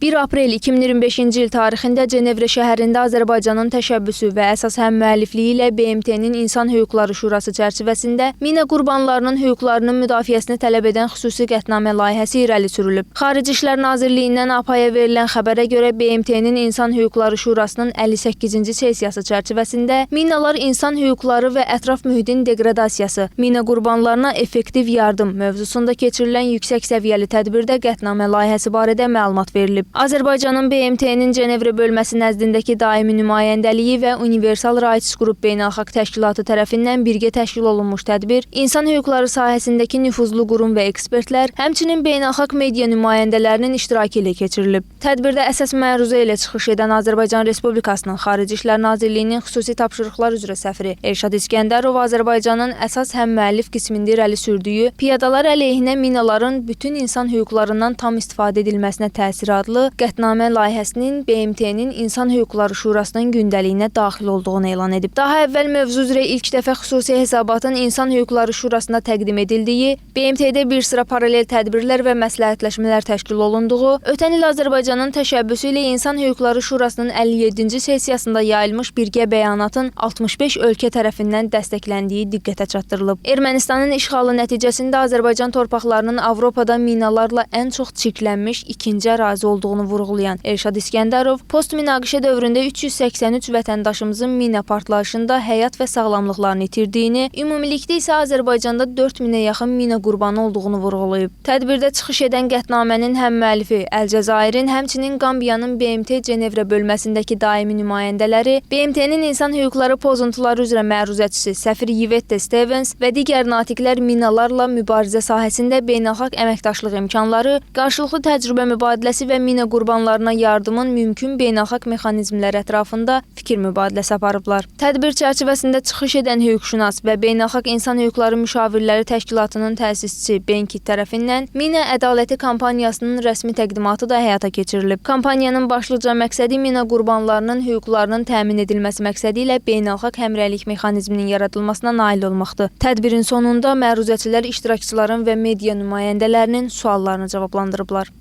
1 aprel 2025-ci il tarixində Cenevrə şəhərində Azərbaycanın təşəbbüsü və əsas həmmüəllifliyi ilə BMT-nin İnsan Hüquqları Şurası çərçivəsində mina qurbanlarının hüquqlarının müdafiəsini tələb edən xüsusi qətnamə layihəsi irəli sürülüb. Xarici İşlər Nazirliyindən APAya verilən xəbərə görə BMT-nin İnsan Hüquqları Şurasının 58-ci sessiyası çərçivəsində minalar insan hüquqları və ətraf mühitin degradasiyası, mina qurbanlarına effektiv yardım mövzusunda keçirilən yüksək səviyyəli tədbirdə qətnamə layihəsi barədə məlumat verilib. Azərbaycanın BMT-nin Cenevrə bölməsi nəzdindəki daimi nümayəndəliyi və Universal Rights Group beynəlxalq təşkilatı tərəfindən birgə təşkil olunmuş tədbir, insan hüquqları sahəsindəki nüfuzlu qurum və ekspertlər, həmçinin beynəlxalq media nümayəndələrinin iştirakı ilə keçirilib. Tədbirdə əsas məruzə ilə çıxış edən Azərbaycan Respublikasının Xarici İşlər Nazirliyinin xüsusi tapşırıqlar üzrə səfiri Elşad İskəndərov Azərbaycanın əsas həmmüəllif qismində irəli sürdüyü piyadalar əleyhinə minaların bütün insan hüquqlarından tam istifadə edilməsinə təsir adlı qətnamə layihəsinin BMT-nin İnsan Hüquqları Şurasının gündəliyinə daxil olduğunu elan edib. Daha əvvəl mövzu üzrə ilk dəfə xüsusi hesabatın İnsan Hüquqları Şurasına təqdim edildiyi, BMT-də bir sıra paralel tədbirlər və məsləhətləşmələr təşkil olunduğu, ötən il Azərbaycanın təşəbbüsü ilə İnsan Hüquqları Şurasının 57-ci sessiyasında yayılmış birgə bəyanatın 65 ölkə tərəfindən dəstəkləndiyi diqqətə çatdırılıb. Ermənistanın işğalı nəticəsində Azərbaycan torpaqlarının Avropada minalarla ən çox çirklənmiş ikinci ərazi olduğunu vurğulayan Elşad İskəndərov, post-münaqişə dövründə 383 vətəndaşımızın mina partlayışında həyat və sağlamlıqlarını itirdiyini, ümumilikdə isə Azərbaycanda 4000-ə yaxın mina qurbanı olduğunu vurğulayıb. Tədbirdə çıxış edən qətnamənin həm müəllifi Əlcəzairin, həmçinin Qambiyanın BMT Cenevrə bölməsindəki daimi nümayəndələri, BMT-nin insan hüquqları pozuntuları üzrə məruzəçisi səfir Yvette Stevens və digər natiqlər minalarla mübarizə sahəsində beynəlxalq əməkdaşlıq imkanları, qarşılıqlı təcrübə mübadiləsi və mina qurbanlarına yardımın mümkün beynəlxalq mexanizmlər ətrafında fikir mübadiləsi aparıblar. Tədbir çərçivəsində çıxış edən hüquqşünas və Beynəlxalq İnsan Hüquqları Müşavirləri Təşkilatının təsisçisi Benkit tərəfindən Mina Ədaləti kampaniyasının rəsmi təqdimatı da həyata keçirilib. Kampaniyanın başlıca məqsədi mina qurbanlarının hüquqlarının təmin edilməsi məqsədi ilə beynəlxalq həmrəylik mexanizminin yaradılmasına nail olmaqdır. Tədbirin sonunda məruzəçilər iştirakçıların və media nümayəndələrinin suallarını cavablandırıblar.